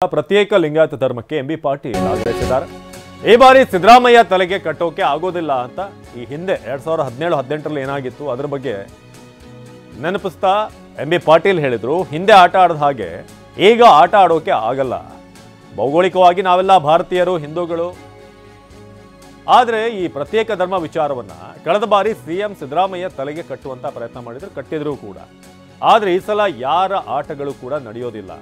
ಪ್ರತ್ಯೇಕ ಲಿಂಗಾಯತ ಧರ್ಮಕ್ಕೆ ಎಂಬಿ ಪಾಟೀಲ್ ಆಗ್ರಹಿಸಿದ್ದಾರೆ. ಈ ಬಾರಿ ಸಿದ್ದರಾಮಯ್ಯ ತಲೆಗೆ ಕಟ್ಟೋಕೆ ಆಗೋದಿಲ್ಲ ಅಂತ ಈ ಹಿಂದೆ 2017-18ರಲ್ಲಿ ಏನಾಗಿತ್ತು ಅದರ ಬಗ್ಗೆ ನೆನಪಿಸ್ತಾ ಎಂಬಿ ಪಾಟೀಲ್ ಹೇಳಿದ್ರು. ಹಿಂದೆ ಆಟ ಆಡದ ಹಾಗೆ ಈಗ ಆಟ ಆಡೋಕೆ ಆಗಲ್ಲ. ಭೌಗೋಳಿಕವಾಗಿ ನಾವೆಲ್ಲ ಭಾರತೀಯರು, ಹಿಂದೂಗಳು. ಆದರೆ ಈ ಪ್ರತ್ಯೇಕ ಧರ್ಮ ವಿಚಾರವನ್ನ ಕಳೆದ ಬಾರಿ ಸಿಎಂ ಸಿದ್ದರಾಮಯ್ಯ ತಲೆಗೆ ಕಟ್ಟುವಂತ ಪ್ರಯತ್ನ ಮಾಡಿದ್ರು, ಕಟ್ಟಿದ್ರು ಕೂಡ. ಆದರೆ ಈ ಸಲ ಯಾರ ಆಟಗಳು ಕೂಡ ನಡೆಯೋದಿಲ್ಲ.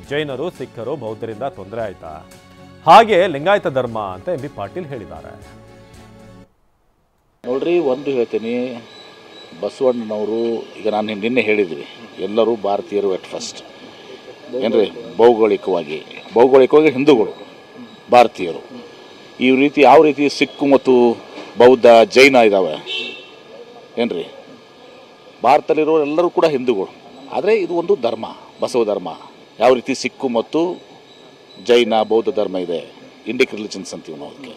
ಜೈನರು, ಸಿಖ್ಖರು, ಬೌದ್ಧರಿಂದ ತೊಂದರೆ ಆಯ್ತಾ? ಹಾಗೆ ಲಿಂಗಾಯತ ಧರ್ಮ ಅಂತ ಎಂಬಿ ಪಾಟೀಲ್ ಹೇಳಿದ್ದಾರೆ. ನೋಡ್ರಿ, ಒಂದು ಹೇಳ್ತೀನಿ, ಬಸವಣ್ಣನವರು ಈಗ ನಾನು ನಿನ್ನೆ ಹೇಳಿದ್ವಿ, ಎಲ್ಲರೂ ಭಾರತೀಯರು ಎಟ್ ಫಸ್ಟ್ ಏನ್ರಿ. ಭೌಗೋಳಿಕವಾಗಿ ಹಿಂದೂಗಳು, ಭಾರತೀಯರು. ಈ ರೀತಿ ಯಾವ ರೀತಿ ಸಿಕ್ಕು ಮತ್ತು ಬೌದ್ಧ, ಜೈನ ಇದ್ದಾವೆ ಏನ್ರಿ. ಭಾರತದಲ್ಲಿರೋ ಎಲ್ಲರೂ ಕೂಡ ಹಿಂದೂಗಳು. ಆದರೆ ಇದು ಒಂದು ಧರ್ಮ, ಬಸವ ಧರ್ಮ. ಯಾವ ರೀತಿ ಸಿಕ್ಕು ಮತ್ತು ಜೈನ, ಬೌದ್ಧ ಧರ್ಮ ಇದೆ, ಇಂಡಿಕ್ ರಿಲಿಜನ್ಸ್ ಅಂತೀವಿ ನಾವು ಅದಕ್ಕೆ.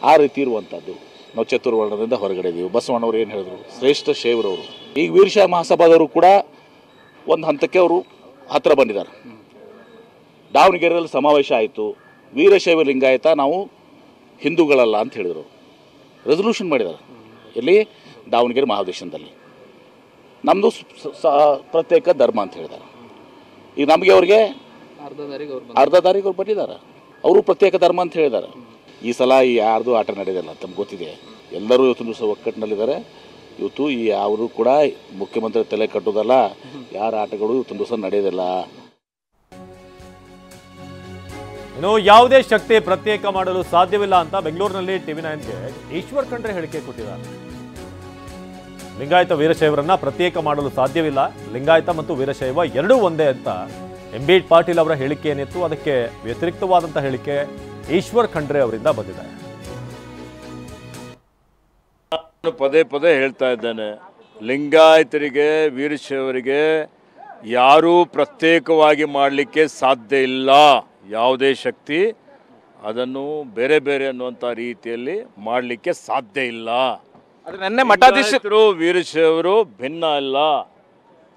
ಆ ರೀತಿ ಇರುವಂಥದ್ದು ನಾವು ಚತುರ್ವರ್ಣದಿಂದ ಹೊರಗಡೆ ಇದ್ದೀವಿ. ಬಸವಣ್ಣವ್ರು ಏನು ಹೇಳಿದ್ರು, ಶ್ರೇಷ್ಠ ಶೈವರವರು. ಈಗ ವೀರಶೈವ ಮಹಾಸಭಾದವರು ಕೂಡ ಒಂದು ಹಂತಕ್ಕೆ ಅವರು ಹತ್ತಿರ ಬಂದಿದ್ದಾರೆ. ದಾವಣಗೆರೆಯಲ್ಲಿ ಸಮಾವೇಶ ಆಯಿತು, ವೀರಶೈವ ಲಿಂಗಾಯತ ನಾವು ಹಿಂದೂಗಳಲ್ಲ ಅಂತ ಹೇಳಿದರು. ರೆಸಲ್ಯೂಷನ್ ಮಾಡಿದ್ದಾರೆ ಇಲ್ಲಿ ದಾವಣಗೆರೆ ಮಹಾದೇಶದಲ್ಲಿ. ನಮ್ಮದು ಪ್ರತ್ಯೇಕ ಧರ್ಮ ಅಂತ ಹೇಳಿದ್ದಾರೆ. ಈಗ ನಮಗೆ ಅವ್ರಿಗೆ ಅರ್ಧ ದಾರಿಗೆ ಅವ್ರು ಬಂದಿದ್ದಾರೆ. ಅವರು ಪ್ರತ್ಯೇಕ ಧರ್ಮ ಅಂತ ಹೇಳಿದ್ದಾರೆ. ಈ ಸಲ ಯಾರ್ದು ಆಟ ನಡೆಯೋದಿಲ್ಲ, ತಮ್ಗೆ ಗೊತ್ತಿದೆ. ಎಲ್ಲರೂ ಇವತ್ತು ದಿವಸ ಒಕ್ಕಟ್ಟಿನಲ್ಲಿದ್ದಾರೆ. ಇವತ್ತು ಈ ಅವರು ಕೂಡ ಮುಖ್ಯಮಂತ್ರಿ ತಲೆ ಕಟ್ಟೋದಲ್ಲ, ಯಾರ ಆಟಗಳು ಇವತ್ತು ದಿವಸ ನಡೆಯೋದಿಲ್ಲ. ಇನ್ನು ಯಾವುದೇ ಶಕ್ತಿ ಪ್ರತ್ಯೇಕ ಮಾಡಲು ಸಾಧ್ಯವಿಲ್ಲ ಅಂತ ಬೆಂಗಳೂರಿನಲ್ಲಿ TV9ಗೆ ಈಶ್ವರ್ ಖಂಡ್ರೆ ಹೇಳಿಕೆ ಕೊಟ್ಟಿದ್ದಾರೆ. ಲಿಂಗಾಯತ ವೀರಶೈವರನ್ನ ಪ್ರತ್ಯೇಕ ಮಾಡಲು ಸಾಧ್ಯವಿಲ್ಲ, ಲಿಂಗಾಯತ ಮತ್ತು ವೀರಶೈವ ಎರಡೂ ಒಂದೇ ಅಂತ ಎಂಬಿ ಪಾಟೀಲ್ ಅವರ ಹೇಳಿಕೆ ಏನಿತ್ತು ಅದಕ್ಕೆ ವ್ಯತಿರಿಕ್ತವಾದಂಥ ಹೇಳಿಕೆ ಈಶ್ವರ್ ಖಂಡ್ರೆ ಅವರಿಂದ ಬಂದಿದೆ. ನಾನು ಪದೇ ಪದೇ ಹೇಳ್ತಾ ಇದ್ದೇನೆ, ಲಿಂಗಾಯತರಿಗೆ, ವೀರಶೈವರಿಗೆ ಯಾರೂ ಪ್ರತ್ಯೇಕವಾಗಿ ಮಾಡಲಿಕ್ಕೆ ಸಾಧ್ಯ ಇಲ್ಲ. ಯಾವುದೇ ಶಕ್ತಿ ಅದನ್ನು ಬೇರೆ ಬೇರೆ ಅನ್ನುವಂಥ ರೀತಿಯಲ್ಲಿ ಮಾಡಲಿಕ್ಕೆ ಸಾಧ್ಯ ಇಲ್ಲ. ನನ್ನ ಮಠಾಧೀಶರು, ವೀರಶೈವರು ಭಿನ್ನ ಅಲ್ಲ,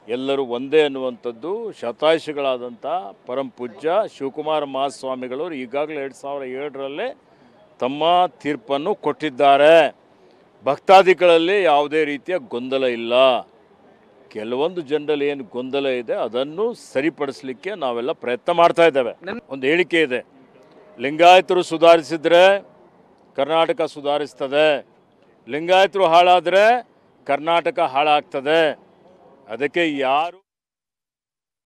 ಎಲ್ಲರೂ ಒಂದೇ ಅನ್ನುವಂಥದ್ದು ಶತಾಯುಷಿಗಳಾದಂಥ ಪರಂ ಪೂಜ್ಯ ಶಿವಕುಮಾರ ಮಹಾಸ್ವಾಮಿಗಳು ಈಗಾಗಲೇ 2007ರಲ್ಲೇ ತಮ್ಮ ತೀರ್ಪನ್ನು ಕೊಟ್ಟಿದ್ದಾರೆ. ಭಕ್ತಾದಿಗಳಲ್ಲಿ ಯಾವುದೇ ರೀತಿಯ ಗೊಂದಲ ಇಲ್ಲ. ಕೆಲವೊಂದು ಜನರಲ್ಲಿ ಏನು ಗೊಂದಲ ಇದೆ ಅದನ್ನು ಸರಿಪಡಿಸಲಿಕ್ಕೆ ನಾವೆಲ್ಲ ಪ್ರಯತ್ನ ಮಾಡ್ತಾ ಇದ್ದೇವೆ. ಒಂದು ಹೇಳಿಕೆ ಇದೆ, ಲಿಂಗಾಯತರು ಸುಧಾರಿಸಿದ್ರೆ ಕರ್ನಾಟಕ ಸುಧಾರಿಸ್ತದೆ, ಲಿಂಗಾಯತರು ಹಾಳಾದರೆ ಕರ್ನಾಟಕ ಹಾಳಾಗ್ತದೆ. ಅದಕ್ಕೆ ಯಾರು